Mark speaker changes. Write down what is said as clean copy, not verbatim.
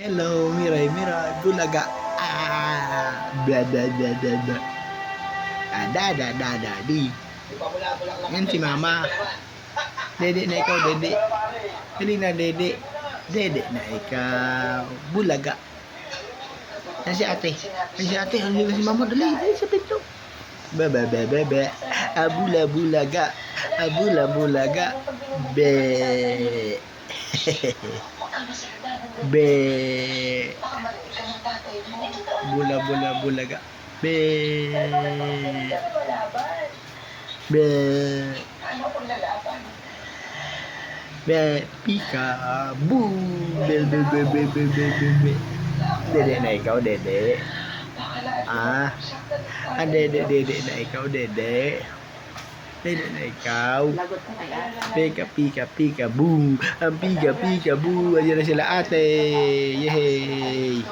Speaker 1: Hello, Miray, Miray, Bulaga. Blah, blah, blah, blah, blah. Di. Yan si Mama. Dede na ikaw, Dede. Dede na, Dede. Dede na ikaw. Bulaga. Yan si ate. Yan si ate. Ano si Mama? Dali, dali sa pinto. Bebe, bebe, bebe. Abula, bulaga. Abula, bulaga. Be. Be. Bula, bula, bulaga. Be. Be. Be. Pika. Boo. Be, be, be, be, be, be, be, be. Dede na ikaw, Dede. Dede, Dede na ikaw, Dede. Dede na ikaw. Pika, pika, pika, boo. Ang pika, pika, boo. Ayan na sila ate. Yay!